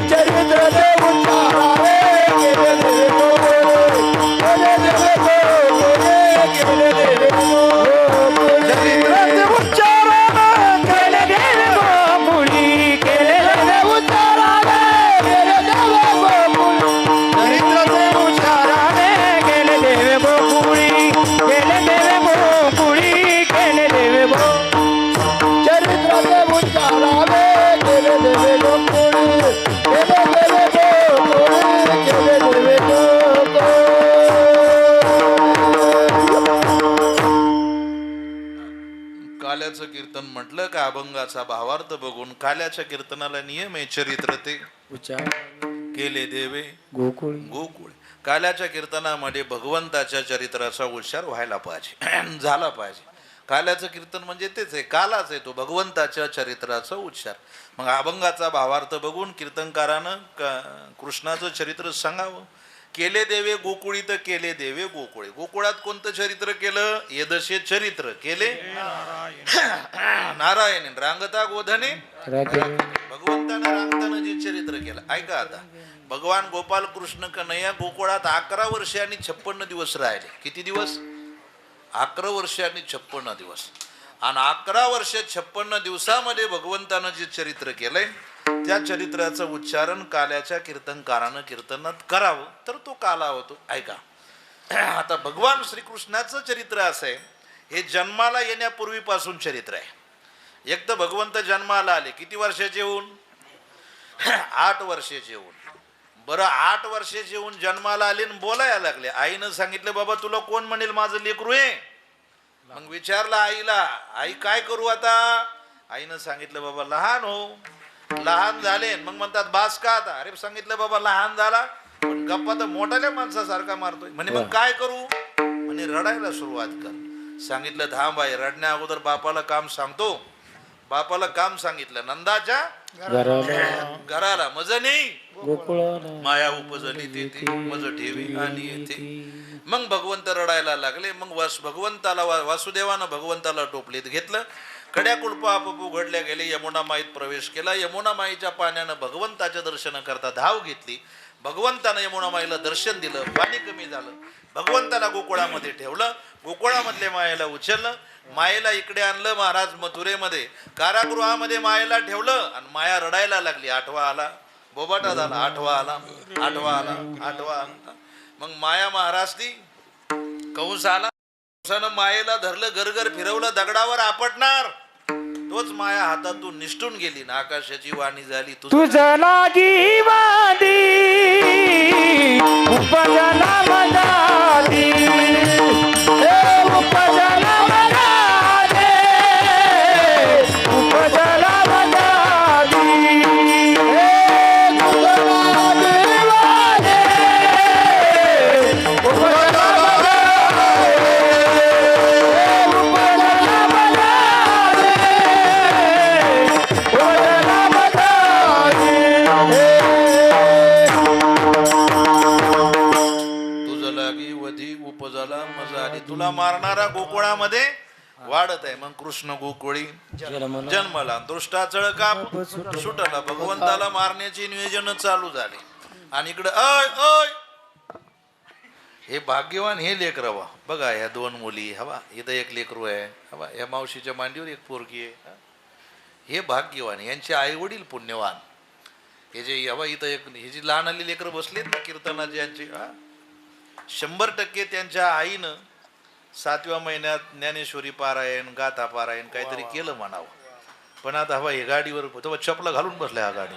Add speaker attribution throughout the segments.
Speaker 1: चरित्र देव उच्चारावे केले देवे गोकुळे केले देवे गोकुळे केले देवे गोकुळे चरित्र देव उच्चारावे केले देवे गोकुळी केले देवे उच्चारावे केले देवे गोकुळी चरित्र देव उच्चारावे केले देवे गोकुळी केले देवे गोकुळी केले देवे गोकुळी चरित्र देव उच्चारावे केले देवे गोकुळी केले देवे गोकुळी केले देवे गोकुळी
Speaker 2: काल्याचं कीर्तन म्हटलं का अभंगाचा भावार्थ बघून काल्याच्या कीर्तनाला नियम आहे चरित्र ते
Speaker 1: उच्चार
Speaker 2: केले देवे
Speaker 1: गोकुळी
Speaker 2: गोकुळ काल्याच्या कीर्तनामध्ये भगवंताच्या चरित्राचा उच्चार व्हायला पाहिजे झाला पाहिजे. काल्याचं कीर्तन म्हणजे तेच आहे, कालाच आहे तो भगवंताच्या चरित्राचा उच्चार. मग अभंगाचा भावार्थ बघून कीर्तनकारानं कृष्णाचं चरित्र सांगावं. केले देवे गोकुळी तर केले देवे गोकुळे. गोकुळात कोणतं चरित्र केलं? यदशे चरित्र केले नारायण रांगता गोधने भगवंतानं रांगताना जे चरित्र केलं. ऐका आता, भगवान गोपाल कृष्ण कन्हैया गोकुळात 11 वर्षे आणि 56 दिवस राहिले. किती दिवस? 11 वर्षे आणि 56 दिवस. आणि 11 वर्ष 56 दिवसामध्ये भगवंतानं जे चरित्र केलंय त्या चरित्राचं उच्चारण काल्याच्या कीर्तनकारानं कीर्तनात करावं तर तो काला होतो. ऐका आता, भगवान श्रीकृष्णाचं चरित्र असं आहे, हे जन्माला येण्यापूर्वीपासून चरित्र आहे. एक तर भगवंत जन्माला आले किती वर्षाचे होऊन? 8 वर्षाचे होऊन. बरं, 8 वर्षाचे होऊन जन्माला आले आणि बोलायला लागले. आईनं सांगितलं, बाबा तुला कोण म्हणेल माझं लेकरू आहे? मग विचारलं आईला, आई काय करू आता? आईनं सांगितलं, बाबा लहान हो. लहान झाले. मग म्हणतात बास का आता? अरे सांगितलं बाबा लहान झाला पण गप्पा तर मोठ्याल्या माणसासारखा मारतोय. म्हणे मग काय करू? म्हणे रडायला सुरुवात कर. सांगितलं थांब बाई, रडण्या अगोदर बापाला काम सांगतो. बापाला काम सांगितलं, नंदाच्या घराला मज नाही माया उपजली तेथे मज ठेवी आणि येथे. मग भगवंत रडायला लागले. मग भगवंताला वासुदेवानं भगवंताला टोपलीत घेतलं. कड्या कुलपा आपोआप उघडल्या गेले. यमुना माईत प्रवेश केला. यमुना माईच्या पाण्यानं भगवंताच्या दर्शन करता धाव घेतली. भगवंतानं यमुना माईला दर्शन दिलं. पाणी कमी झालं. भगवंताला गोकुळामध्ये ठेवलं. गोकुळामधले मायेला उचललं. मायेला इकडे आणलं महाराज मथुरेमध्ये. कारागृहामध्ये मायेला ठेवलं आणि माया रडायला लागली. 8वा आला, बोबाटा झाला. 8वा आला, 8वा आला, 8वा आला. मग माया महाराजनी कंस आला. कंसानं मायेला धरलं, गरगर फिरवलं, दगडावर आपटणार. तोच माया हातातून निष्ठून गेली ना. आकाशाची वाणी झाली,
Speaker 1: तुझं लागी वादी उपजला मजाली उपजला मजाली उपजला मजाली तुझं लागी वादी उपजला
Speaker 2: तुला मारणारा गोकुळामध्ये वाढत आहे. मग कृष्ण गोकुळी जन्मला. दृष्टाचळ काप सुटला. भगवंताला मारण्याची नियोजन चालू झाले. आणि इकडं हे भाग्यवान हे लेकरवा बघा. ह्या 2 मुली हवा, इथं एक लेकरू आहे हवा, या मावशीच्या मांडीवर एक पोरगी आहे. हे भाग्यवान, यांचे आई वडील पुण्यवान. हे जे हवा इथं एक हे जी लहान आली लेकरं बसलीत ना कीर्तनाची यांची, 100% त्यांच्या आईनं 7व्या महिन्यात ज्ञानेश्वरी पारायण, गाथा पारायण काहीतरी केलं म्हणावं. पण आता हवा हे गाडीवर तेव्हा चपला घालून बसल्या. हा गाडी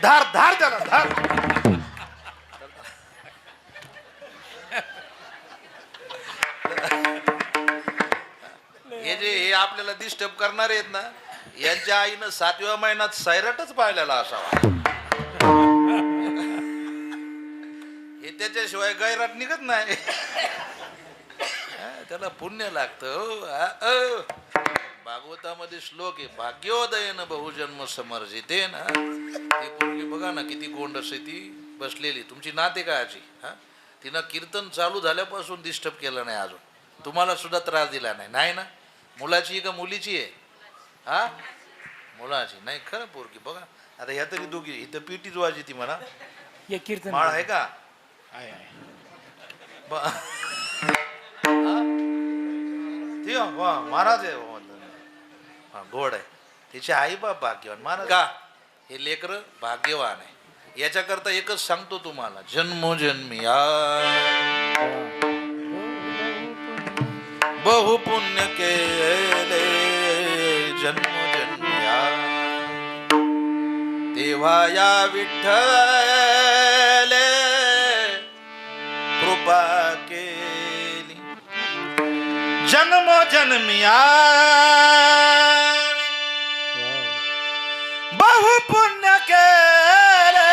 Speaker 2: धार धार त्याला धार. हे जे हे आपल्याला डिस्टर्ब करणारे आहेत ना, यांच्या आईनं 7व्या महिन्यात सैराटच पाहिलेला असावा. हे त्याच्याशिवाय गैराट निघत नाही. त्याला पुण्य लागतं. भागवतामध्ये श्लोक आहे, भाग्योदयन बहुजन्म समर्जिते ना. ती पोरगी बघा ना किती गोंड असे ती बसलेली. तुमची नाते कायची तिनं कीर्तन चालू झाल्यापासून डिस्टर्ब केलं नाही अजून. तुम्हाला सुद्धा त्रास दिला नाही ना. मुलाची का मुलीची आहे? हा, मुलाची. नाही खरं पोरगी बघा. आता ह्या तरी दोघी इथं पिटीच वाजी ती म्हणा.
Speaker 3: हे कीर्तन
Speaker 2: माळ आहे का?
Speaker 3: आहे, आहे.
Speaker 2: हा? ती वा महाराज आहे. हा, गोड आहे. तिचे आई बाप भाग्यवान. महाराज का हे लेकर भाग्यवान आहे. याच्याकरता एकच सांगतो तुम्हाला, जन्मोजन्मी बहु पुण्य केले, जन्मोजन्मी तेव्हा या विठ्ठले कृपा केली. जन्मोजन्मी बहु पुण्य केले,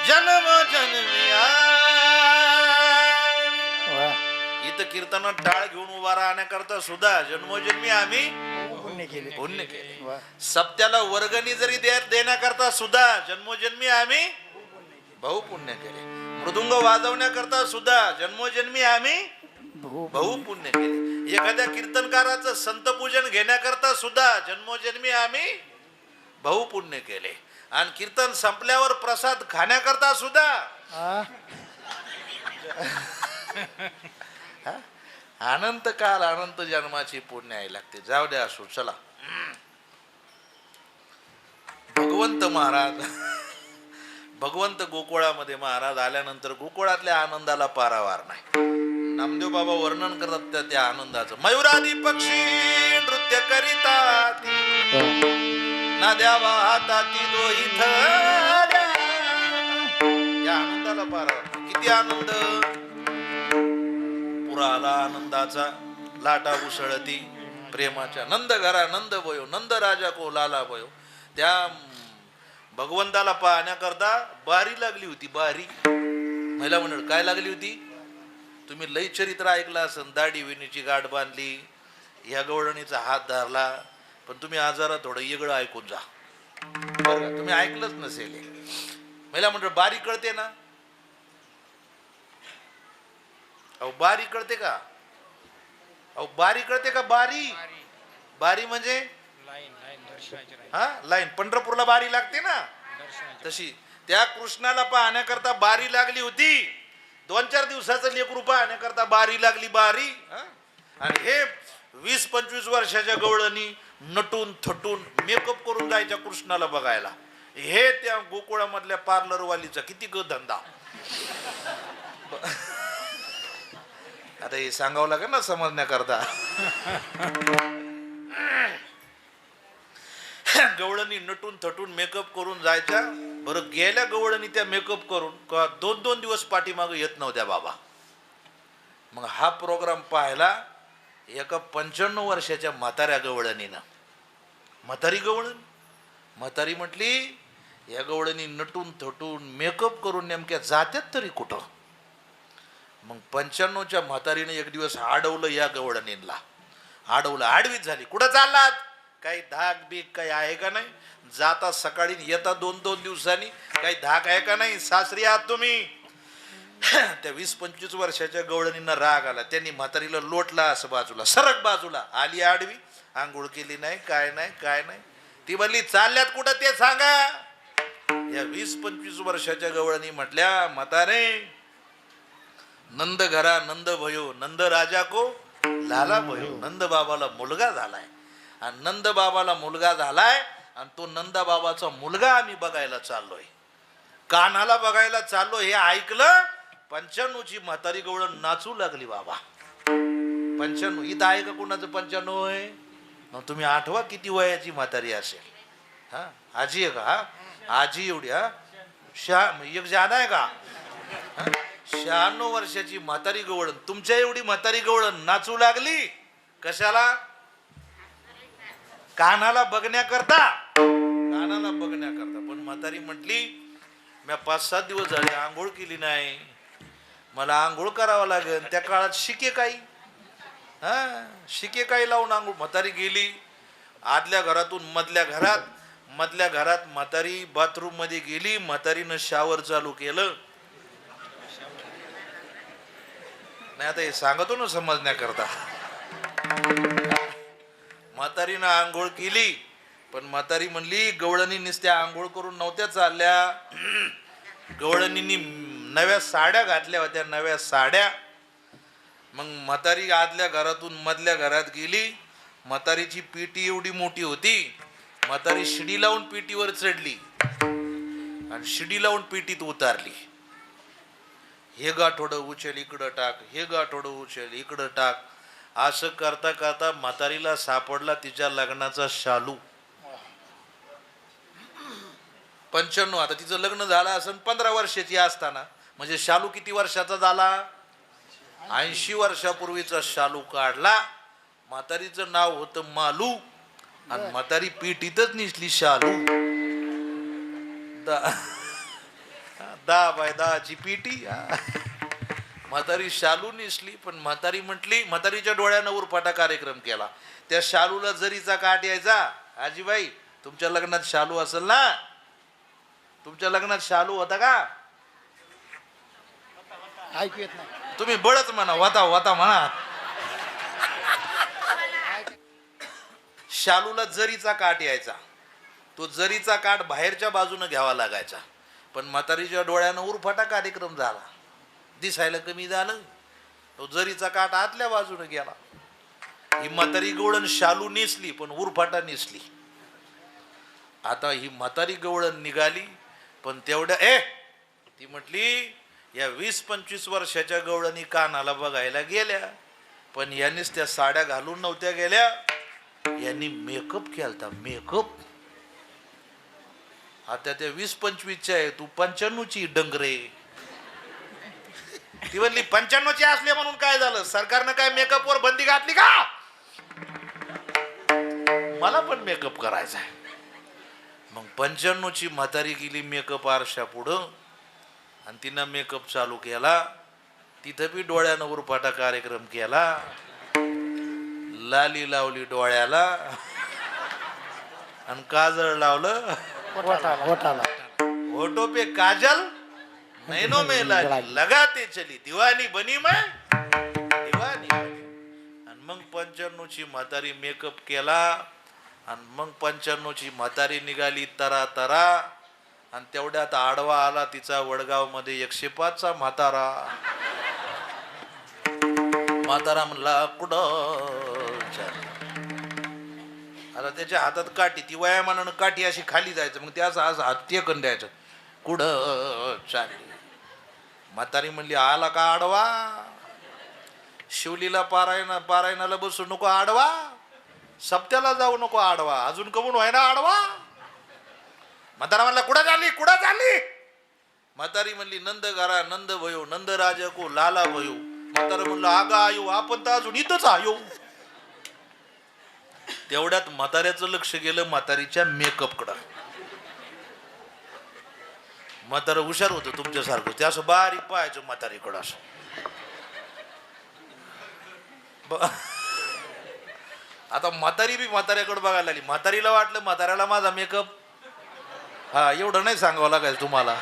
Speaker 2: जन्म जन्मी. इथं कीर्तनात टाळ घेऊन उभा राहण्याकरता सुद्धा जन्मोजन्मी आम्ही
Speaker 3: पुण्य केले.
Speaker 2: पुण्य केले.
Speaker 3: वा.
Speaker 2: सप्त्याला वर्गणी जरी देण्याकरता सुद्धा जन्मोजन्मी आम्ही बहुपुण्य केले. मृदुंग वाजवण्याकरता सुद्धा जन्मोजन्मी आम्ही बहुपुण्य केले. एखाद्या कीर्तनकाराचं संतपूजन घेण्याकरता सुद्धा जन्मोजन्मी आम्ही बहुपुण्य केले. आणि कीर्तन संपल्यावर प्रसाद खाण्याकरता सुद्धा
Speaker 3: आ?
Speaker 2: अनंत काल अनंत जन्माची पुण्य आहे लागते. जाऊ द्या असो. चला, भगवंत महाराज भगवंत गोकुळामध्ये महाराज आल्यानंतर गोकुळातल्या आनंदाला पारावार नाही. नामदेव बाबा वर्णन करतात त्या आनंदाचं. मयुरादी पक्षी नृत्य करिता नद्या वाहताती दोहित, या आनंदाला पारावार. किती आनंद. पुराला आनंदाचा लाटा उसळती प्रेमाच्या. नंद घरा नंद भयो, नंद राजा को लाला भयो. त्या भगवंताला पाहण्याकरता बारी लागली होती. बारी महिला मंडळ काय लागली होती? तुम्ही लई चरित्र ऐकलं असन. दाढी विणीची गाठ बांधली, ह्या गवळणीचा हात धरला. पण तुम्ही आजारा थोडं वेगळं ऐकून जा. तुम्ही ऐकलंच नसेल. महिला मंडळ बारी कळते ना? अहो बारी कळते का? अहो बारी कळते का? बारी बारी म्हणजे हा लाईन. पंढरपूरला बारी लागते ना, तशी त्या कृष्णाला पाहण्याकरता बारी लागली होती. 2-4 दिवसाचं लेकरू पाहण्याकरता बारी लागली. बारी. आणि हे 20-25 वर्षाच्या गवळणी नटून थटून मेकअप करून जायच्या कृष्णाला बघायला. हे त्या गोकुळामधल्या पार्लरवालीचा किती ग धंदा. आता हे सांगावं लागेल ना समजण्याकरता. गवळणी नटून थटून मेकअप करून जायच्या. बरं गेल्या गवळणी त्या मेकअप करून 2-2 दिवस पाठीमागे येत नव्हत्या बाबा. मग हा प्रोग्राम पाहायला एका 95 वर्षाच्या म्हाताऱ्या गवळणीनं, म्हातारी गवळण, म्हातारी म्हटली या गवळणी नटून थटून मेकअप करून नेमक्या जात्यात तरी कुठं. मग 95च्या म्हातारीने एक दिवस अडवलं या गवळणींना. अडवलं, आडवीच झाली. कुठं चाललात? काही धाक बीक काही आहे का नाही? जाता सकाळी येता 2-2 दिवसांनी. काही धाक आहे का नाही? सासरी आहात तुम्ही. त्या 20-25 वर्षाच्या गवळणींना राग आला. त्यांनी म्हातारीला लोटला असं बाजूला, सरक बाजूला. आली आडवी, आंघोळ केली नाही, काय नाही काय नाही. ती म्हणली चालल्यात कुठं ते सांगा. या 20-25 वर्षाच्या गवळणी म्हटल्या, म्हातारे नंद घरा नंद भयो, नंद राजा को लाला भयो. नंद बाबाला मुलगा झालाय. आणि नंद बाबाला मुलगा झालाय आणि तो नंद बाबाचा मुलगा आम्ही बघायला चाललोय. कान्हाला बघायला चाललो. हे ऐकलं 95ची म्हातारी गवळण नाचू लागली बाबा. 95 इथं आहे का कोणाचं 95 आहे? मग तुम्ही आठवा किती वयाची म्हातारी असेल. हा आजी आहे का? हा आजी एवढी. हा एक जादा आहे का? 96 वर्षाची म्हातारी गवळण, तुमच्या एवढी म्हातारी गवळण नाचू लागली. कशाला? कानाला बघण्याकरता. कानाला बघण्याकरता. पण म्हातारी म्हटली मी 5-7 दिवस झाले आंघोळ केली नाही, मला आंघोळ करावं लागेल. त्या काळात शिके काही शिके काही लावून आंघोळ. म्हातारी गेली आदल्या घरातून मधल्या घरात म्हातारी बाथरूम मध्ये गेली. म्हातारीनं शावर चालू केलं. नाही आता हे सांगतो ना समजण्याकरता. म्हातारीनं आंघोळ केली, पण म्हातारी म्हणली गवळणी नुसत्या आंघोळ करून नव्हत्या चालल्या, गवळणींनी नव्या साड्या घातल्या होत्या, नव्या साड्या. मग म्हातारी आदल्या घरातून मधल्या घरात गेली. म्हातारीची पेटी एवढी मोठी होती, म्हातारी शिडी लावून पेटीवर चढली आणि शिडी लावून पेटीत उतारली. हे गाठोडं उचल इकडं टाक, हे गाठोडं उचल इकडं टाक, असं करता करता म्हातारीला सापडला तिच्या लग्नाचा शालू. 95, आता तिचं लग्न झालं असं 15 वर्षाची असताना, म्हणजे शालू किती वर्षाचा झाला? 80 वर्षापूर्वीचा शालू काढला. म्हातारीचं नाव होतं मालू आणि म्हातारी पेटीतच निसली शालू. 10 बाय 10ची पेटी. म्हातारी शालू निसली, पण म्हातारी म्हटली, म्हातारीच्या डोळ्यानं उरफाटा कार्यक्रम केला. त्या शालूला जरीचा काट यायचा. आजीबाई, तुमच्या लग्नात शालू असेल ना? तुमच्या लग्नात शालू होता का?
Speaker 3: ऐकू येत नाही.
Speaker 2: तुम्ही बळच म्हणा, होता होता म्हणा. शालूला जरीचा काट यायचा. तो जरीचा काट बाहेरच्या बाजूने घ्यावा लागायचा. पण म्हातारीच्या डोळ्यानं उरफाटा कार्यक्रम झाला. दिसायला कमी झालं, तो जरीचा काट आतल्या बाजूने गेला. ही म्हातारी गवळण शालू नेसली, पण उरफाटा नेसली. आता ही म्हातारी गवळण निघाली, पण तेवढ्या ती म्हटली, या 20-25 वर्षाच्या गवळणी कानाला बघायला गेल्या, पण यांनीच त्या साड्या घालून नव्हत्या गेल्या, यांनी मेकअप केलता. मेकअप. आता त्या 20-25च्या आहे, तू 95ची डंगरे. ती म्हणली 95ची असले म्हणून काय झालं? सरकारनं काय मेकअपवर बंदी घातली का? मला पण मेकअप करायचा आहे. मग 95ची म्हातारी गेली मेकअप आरशा पुढं आणि तिनं मेकअप चालू केला. तिथं बी डोळ्यानं उरफाटा कार्यक्रम केला. लाली लावली डोळ्याला आणि काजळ लावलं
Speaker 3: ओठाला.
Speaker 2: होठो पे काजल, नैनो में लाली, लगाते चली दीवानी बनी मैं, दीवानी बनी. आणि मग 95ची म्हातारी मेकअप केला आणि मग 95ची म्हातारी निघाली तरा तरा. आणि तेवढ्यात आडवा आला तिचा वडगाव मध्ये 105चा म्हातारा. म्हातारा म्हणला, कुठं? आता त्याच्या हातात काठी, ती वयामानानं काठी अशी खाली जायचं, मग त्याचा असं हात टेकन द्यायचं. कुठं चालली? म्हातारी म्हणली, आला का आडवा? शिवलीला पारायणाला बसू नको आडवा, सप्त्याला जाऊ नको आडवा, अजून कमून व्हाय ना आडवा. म्हातारा म्हणला, कुठं चालली? कुठं चालली? म्हातारी म्हणली, नंद घरा नंद भयो, नंद राजा को लाला भयो. म्हातारा म्हणलं, आगा आयो, आपण तर अजून इथंच आयो. तेवढ्यात म्हाताऱ्याचं लक्ष गेलं म्हातारीच्या मेकअप कडं. म्हातारा हुशार होतं तुमच्यासारखं, ते असं बारीक पाहायचं म्हातारीकडं असं. आता म्हातारी बी म्हाताऱ्याकडे बघायला लागली. म्हातारीला वाटलं म्हाताऱ्याला माझा मेकअप, हा एवढं नाही सांगावं लागायचं तुम्हाला.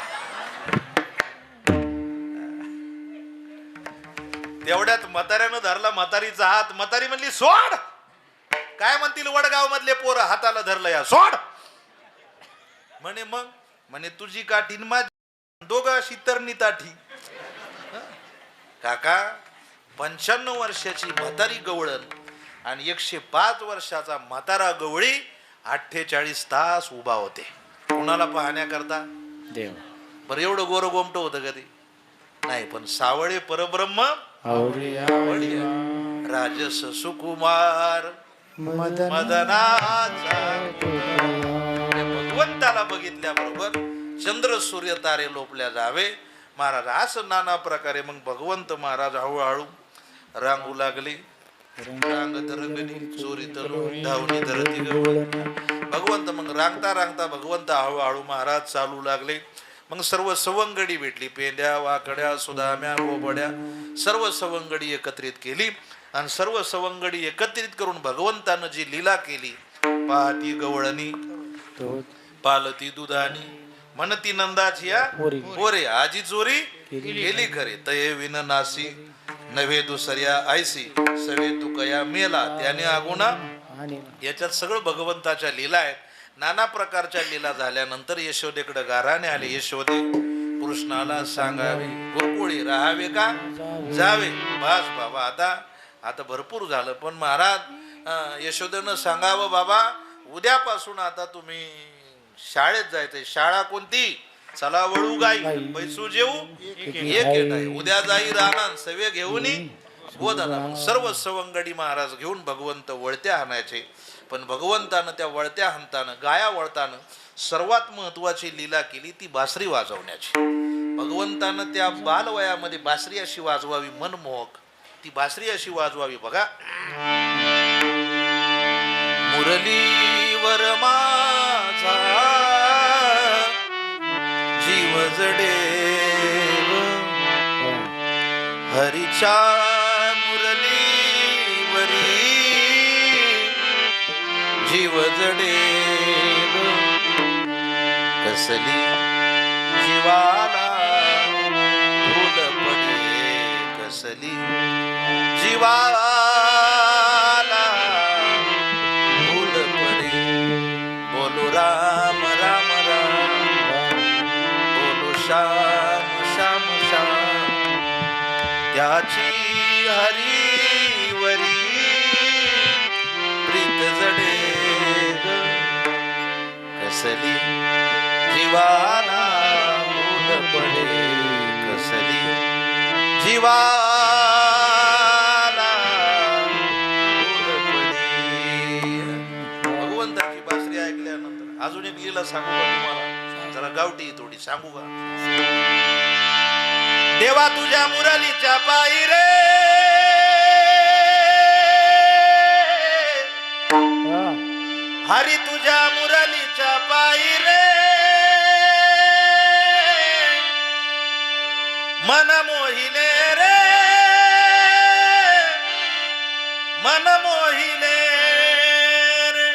Speaker 2: तेवढ्यात म्हाताऱ्यानं धरला म्हातारीचा हात. म्हातारी म्हणली, सोड. काय म्हणतील वडगाव मधले पोरं, हाताला धरलं या, सोड म्हणे. मग म्हणे, तुझी काठी माझी, दोघं अशी तरणी ताठी. काका, 95 वर्षाची म्हातारी गवळण आणि 105 वर्षाचा म्हातारा गवळी 48 तास उभा होते कुणाला पाहण्याकरता?
Speaker 3: देव.
Speaker 2: बरं, एवढं गोर गोमट होतं कधी नाही, पण सावळे परब्रह्म राजस सुकुमार मदनाचा. भगवंताला बघितल्याबरोबर चंद्र सूर्य तारे लोपल्या जावे. महाराज असं नाना प्रकारे मग भगवंत महाराज हळूहळू रांगू लागले. रांगत रंगली चोरी तलू धावणी धरती गवळण. भगवंत मग रांगता रांगता भगवंत हळूहळू महाराज चालू लागले. मग सर्व सवंगडी भेटली, पेंड्या वाकड्या सुदाम्या बोबड्या, सर्व सवंगडी एकत्रित केली आणि सर्व सवंगडी एकत्रित करून भगवंतानं जी लीला केली. पाहती गवळणी पालती दुधानी, म्हणती नंदाची या पोरे, आजी चोरी गेली खरे, तये विन नासी नव्हे दुसऱ्या आयसी, सवे तू कया मेला त्याने आगुना
Speaker 3: आणि
Speaker 2: याच्यात सगळं भगवंताच्या लीला आहेत. नाना प्रकारच्या लीला झाल्यानंतर यशोदेकडे गाराने आले. यशोदे कृष्णाला सांगावे गोकुळी राहावे का जावे. बस बाबा आता भरपूर झालं. पण महाराज यशोदेनं सांगावं बाबा उद्यापासून आता तुम्ही शाळेत जायचंय. शाळा कोणती? चला वळू गाई पैसू जेऊ एक आहे. उद्या जाई राहणार सवे घेऊन गोदाना. मग सर्व सवंगडी महाराज घेऊन भगवंत वळत्या हाणायचे. पण भगवंतानं त्या वळत्या हाणताना गाया वळताना सर्वात महत्वाची लीला केली ती बासरी वाजवण्याची. भगवंतानं त्या बालवयामध्ये बासरी अशी वाजवावी मनमोहक. ती बासरी अशी वाजवावी बघा. मुरलीवर माझा जीव जडे हरीच्या मुरलीवरी जीव जडे कसली जीवाला फूल पडे कसली जीवाला फूल पडे. बोलू राम राम राम बोलू श्याम श्याम श्याम त्याची हरीवरी प्रीत जडे कसली जीवाला फूल पडे कसली जीवाला फूल पडे. भगवंताची बासरी ऐकल्यानंतर अजून एक लीला सांगू का तुम्हाला? जरा गावठी थोडी सांगू का? देवा तुझ्या मुरलीच्या पायी रे हरी तुझ्या मुरलीच्या पायी रे मन मोहिले रे मन मोहिले रे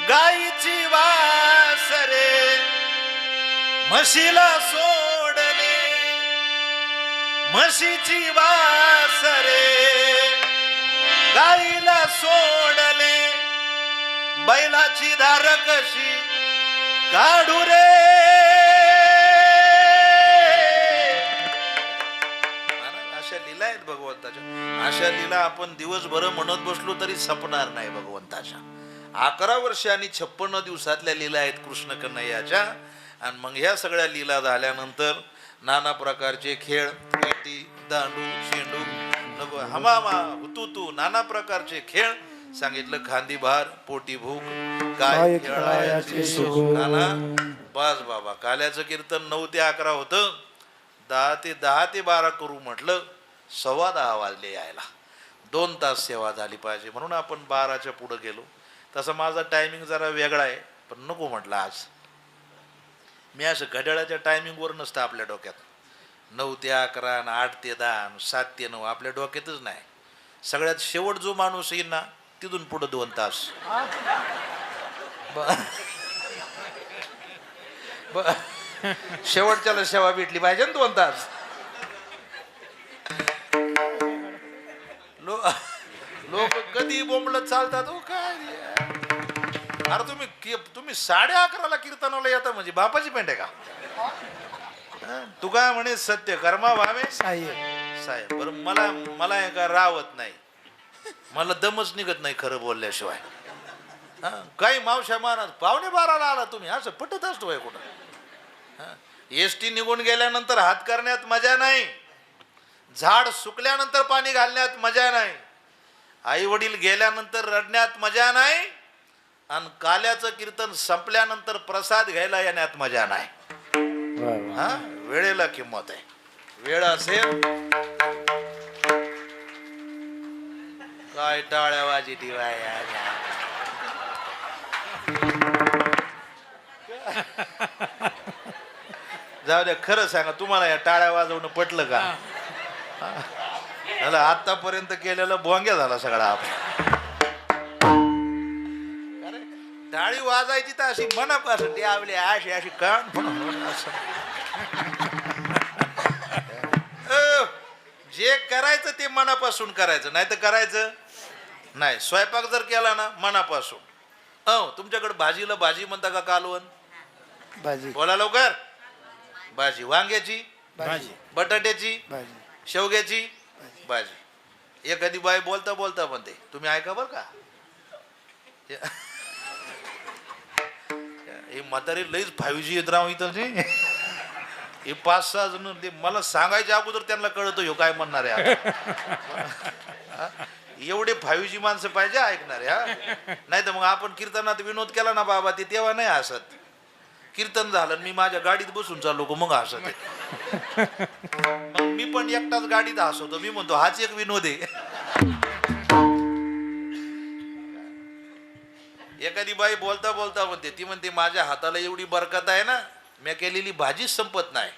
Speaker 2: गाईची वास रे म्हशीला सोडले म्हशीची वास रे गाईला सोडले बैलाची धार कशी काढू रे. अशा लीला आहेत भगवंताच्या. अशा लीला आपण दिवसभर म्हणत बसलो तरी संपणार नाही भगवंताच्या. 11 वर्ष आणि 56 दिवसातल्या लीला आहेत कृष्ण कन्हैयाच्या. आणि मग ह्या सगळ्या लीला झाल्यानंतर नाना प्रकारचे खेळ पेटी दांडू शेंडू नको हमामा हुतुतू नाना प्रकारचे खेळ सांगितलं. खांदी भार पोटी भूक काय खेळायचे नाना. बस बाबा काल्याचं कीर्तन 9 ते 11 होतं. 10 ते 12 करू म्हटलं 10:15 वाजले यायला. 2 तास सेवा झाली पाहिजे म्हणून आपण 12च्या पुढे गेलो. तसं माझा टायमिंग जरा वेगळा आहे पण नको म्हटलं आज. मी असं घड्याळाच्या टायमिंगवर नसतं आपल्या डोक्यात. 9 ते 11 8 ते 10 7 ते 9 आपल्या डोक्यातच नाही. सगळ्यात शेवट जो माणूस येईल ना तिथून पुढे 2 तास. शेवटच्याला सेवा भेटली पाहिजे ना 2 तास. लोक कधी बोंबलत चालतात हो काय. अरे तुम्ही 11:30 कीर्तनाला येता म्हणजे बापाची पेंट आहे का? तू काय म्हणे सत्य कर्मा भावे साहेब. बरं मला हे का रावत नाही. मला दमच निघत नाही खरं बोलल्याशिवाय. काही मावशा महाराज 11:15 आला तुम्ही असं पटत असतो कुठं. एसटी निघून गेल्यानंतर हात करण्यात मजा नाही. झाड सुकल्यानंतर पाणी घालण्यात मजा नाही. आई वडील गेल्यानंतर रडण्यात मजा नाही. आणि काल्याचं कीर्तन संपल्यानंतर प्रसाद घ्यायला येण्यात मजा नाही. वेळेला किंमत आहे. वेळ असेल काय टाळ्या वाजी दिवाया. जाऊ द्या खरं सांगा तुम्हाला या टाळ्या वाजवणं पटलं का? आतापर्यंत केलेला भोंग्या झाला सगळा आपला. टाळी वाजायची तर अशी मनापासून आवली अशी अशी कान जे करायचं ते मनापासून करायचं नाही तर करायचं नाही, स्वयंपाक जर केला ना मनापासून. तुमच्याकडे भाजीला भाजी म्हणता का कालवण?
Speaker 3: भाजी
Speaker 2: बोला लवकर. भाजी वांग्याची,
Speaker 3: भाजी
Speaker 2: बटाट्याची,
Speaker 3: भाजी
Speaker 2: शेवग्याची भाजी. एखादी बाई बोलता बोलता म्हणते, तुम्ही ऐका बर का, हे म्हातारी लईच 5G येत राव इथं. हे 5-6 जण ते मला सांगायच्या अगोदर त्यांना कळतं ह्यो काय म्हणणार आहे. एवढे 5G माणसं पाहिजे ऐकणारे. नाही तर मग आपण कीर्तनात विनोद केला ना बाबा, ते तेव्हा नाही हसत. कीर्तन झालं मी माझ्या गाडीत बसून चाललो का मग हसत. मग मी पण एकटाच गाडीत हसवतो. मी म्हणतो हाच एक विनोद आहे. एखादी बाई बोलता बोलता म्हणते, ती म्हणते माझ्या हाताला एवढी बरकत आहे ना, मी केलेली भाजीच संपत नाही.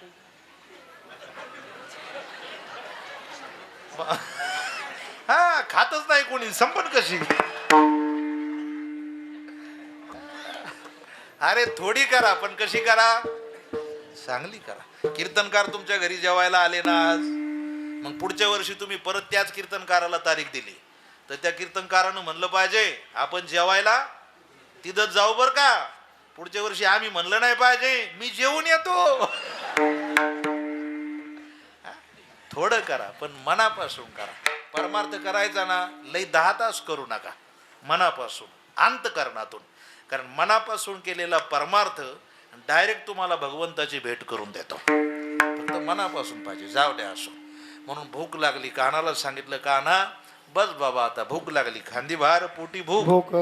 Speaker 2: हा, खातच नाही कोणी, संपत कशी? अरे थोडी करा पण कशी करा, चांगली करा. कीर्तनकार तुमच्या घरी जेवायला आले ना आज, मग पुढच्या वर्षी तुम्ही परत त्याच कीर्तनकाराला तारीख दिली तर त्या कीर्तनकारानं म्हणलं पाहिजे आपण जेवायला तिथंच जाऊ बर का. पुढच्या वर्षी आम्ही म्हणलं नाही पाहिजे मी जेवून येतो. थोडं करा पण मनापासून करा. परमार्थ करायचा ना लई 10 तास करू नका, मनापासून अंतकरणातून. कारण मनापासून केलेला परमार्थ डायरेक्ट तुम्हाला भगवंताची भेट करून देतो. फक्त मनापासून पाहिजे. जाऊ द्या असो. म्हणून भूक लागली, कानाला सांगितलं काना बस बाबा आता भूक लागली, खांदी भार पोटी भूक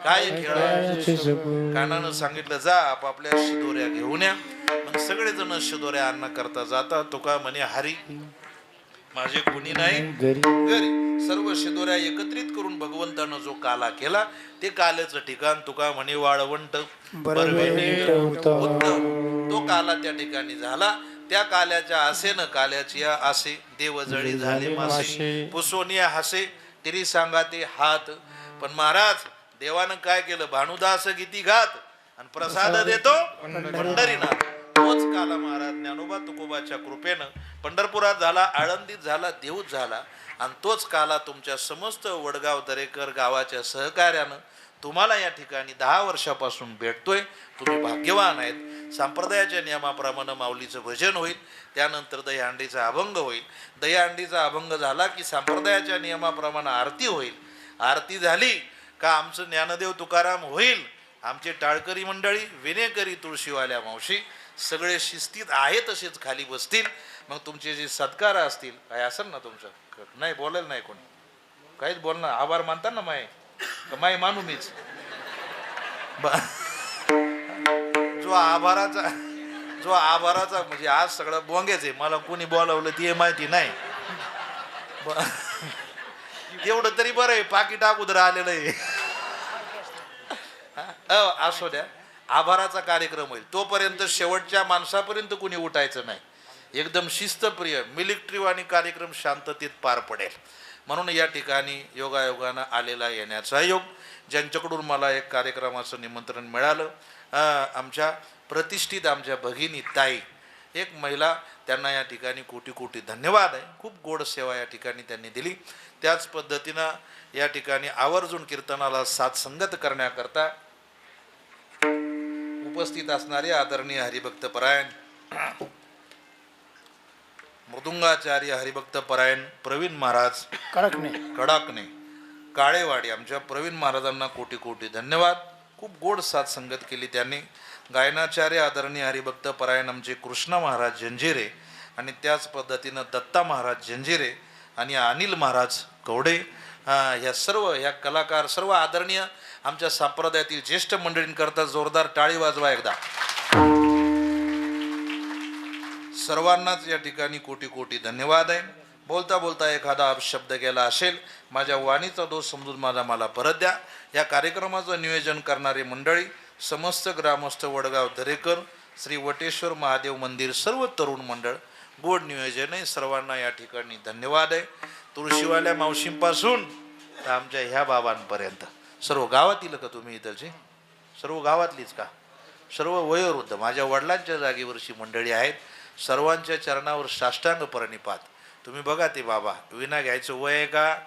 Speaker 2: काय खेळायचं. कानानं सांगितलं जा आपापल्या शिदोऱ्या घेऊन या. मग सगळेजण शिदोऱ्या अन्न करता जाता. तुका म्हणे हरी माझे कुणी नाही घरी. सर्व शिदोऱ्या एकत्रित करून भगवंतानं जो काला केला ते काल्याचं ठिकाण तुका म्हणे वाळवंट तो काला त्या ठिकाणी झाला. त्या काल्याच्या आसेनं काल्याची आसे देवजळी झाले मासे पुसोनिया हसे तिरी सांगा ते हात. पण महाराज देवानं काय केलं, भानुदास गीती घात आणि प्रसाद देतो पंढरीनाथ. तोच काला महाराज ज्ञानोबा तुकोबाच्या कृपेनं पंढरपुरात झाला, आळंदीत झाला, देऊत झाला. आणि तोच काला तुमच्या समस्त वडगाव दरेकर गावाच्या सहकार्यानं तुम्हाला या ठिकाणी 10 वर्षापासून भेटतोय. तुम्ही भाग्यवान आहेत. संप्रदायाच्या नियमाप्रमाणे माऊलीचं भजन होईल, त्यानंतर दहीहंडीचा अभंग होईल. दहीहंडीचा अभंग झाला की संप्रदायाच्या नियमाप्रमाणे आरती होईल. आरती झाली का आमचं ज्ञानदेव तुकाराम होईल. आमचे टाळकरी मंडळी, विनेकरी, तुळशीवाल्या मावशी सगळे शिस्तीत आहे तसेच खाली बसतील. मग तुमचे जे सत्कार असतील काय असेल ना तुमचं, नाही बोलायला नाही कोणी, काहीच बोलणार. आभार मानता ना माय माय मानू मीच. जो आभाराचा म्हणजे आज सगळं बोंगेच आहे. मला कोणी बोलावलं ते माहिती नाही. एवढं तरी बरं आहे पाकिट अगोदर आलेलं आहे. असो द्या. आभाराचा कार्यक्रम होईल तोपर्यंत शेवटच्या माणसापर्यंत कुणी उठायचं नाही. एकदम शिस्तप्रिय मिलिटरीवाणी कार्यक्रम शांततेत पार पडेल. म्हणून या ठिकाणी योगायोगानं आलेला येण्याचा योग. ज्यांच्याकडून मला एक कार्यक्रमाचं निमंत्रण मिळालं, आमच्या प्रतिष्ठित आमच्या भगिनी ताई एक महिला, त्यांना या ठिकाणी कोटी कोटी धन्यवाद आहे. खूप गोड सेवा या ठिकाणी त्यांनी दिली. त्याच पद्धतीनं या ठिकाणी आवर्जून कीर्तनाला साथ संगत करण्याकरता उपस्थित असणारे आदरणीय हरिभक्त परायण मृदुंगाचार्य हरिभक्त परायण प्रवीण महाराज कडाकणे काळेवाडी, आमच्या प्रवीण महाराजांना कोटी कोटी धन्यवाद. खूप गोड साथ संगत केली त्यांनी. गायनाचार्य आदरणीय हरिभक्त परायण आमचे कृष्ण महाराज जंजिरे आणि त्याच पद्धतीनं दत्ता महाराज जंजिरे आणि अनिल महाराज कवडे, ह्या सर्व ह्या कलाकार सर्व आदरणीय आमच्या संप्रदायातील ज्येष्ठ मंडळींकरता जोरदार टाळी वाजवा एकदा. सर्वांनाच या ठिकाणी कोटी कोटी धन्यवाद आहे. बोलता बोलता एखादा अपशब्द गेला असेल, माझ्या वाणीचा दोष समजून मला परत द्या. या कार्यक्रमाचं नियोजन करणारे मंडळी, समस्त ग्रामस्थ वडगाव दरेकर, श्री वटेश्वर महादेव मंदिर, सर्व तरुण मंडळ, गोड नियोजन आहे. सर्वांना या ठिकाणी धन्यवाद आहे. तुळशीवाल्या मावशींपासून तर आमच्या ह्या बाबांपर्यंत सर्व गावातील का तुम्ही इथलचे? सर्व गावातलीच का? सर्व वयोवृद्ध माझ्या वडिलांच्या जागेवरची मंडळी आहेत. सर्वांच्या चरणावर साष्टांग प्रणिपात. तुम्ही बघा ते बाबा, विना घ्यायचं वय आहे का?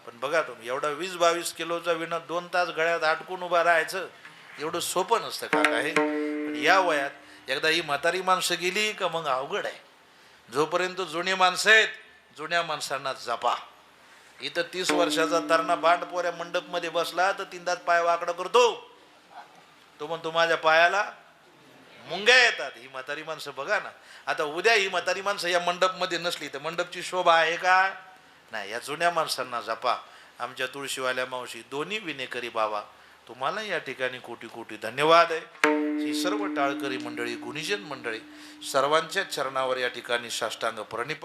Speaker 2: पण बघा तुम्ही एवढा 20-22 किलोचा विणा 2 तास गळ्यात अडकून उभा राहायचं एवढं सोपं नसतं काका हे. पण या वयात एकदा ही म्हातारी माणसं गेली का मग अवघड आहे. जोपर्यंत जुनी माणसं आहेत जुन्या माणसांना जपा. इथं 30 वर्षाचा तरणा बांडपोऱ्या मंडपमध्ये बसला तर तीनदाच पाय वाकडं करतो. तो म्हणतो माझ्या पायाला मुंग्या येतात. ही म्हातारी माणसं बघा ना. आता उद्या ही म्हातारी माणसं या मंडपमध्ये नसली तर मंडपची शोभा आहे का नाही. या जुन्या माणसांना जपा. आमच्या तुळशीवाल्या मावशी दोन्ही विनेकरी बाबा तुम्हाला या ठिकाणी कोटी कोटी धन्यवाद आहे. ही सर्व टाळकरी मंडळी गुणीजन मंडळी सर्वांच्या चरणावर या ठिकाणी साष्टांग प्रणिपात.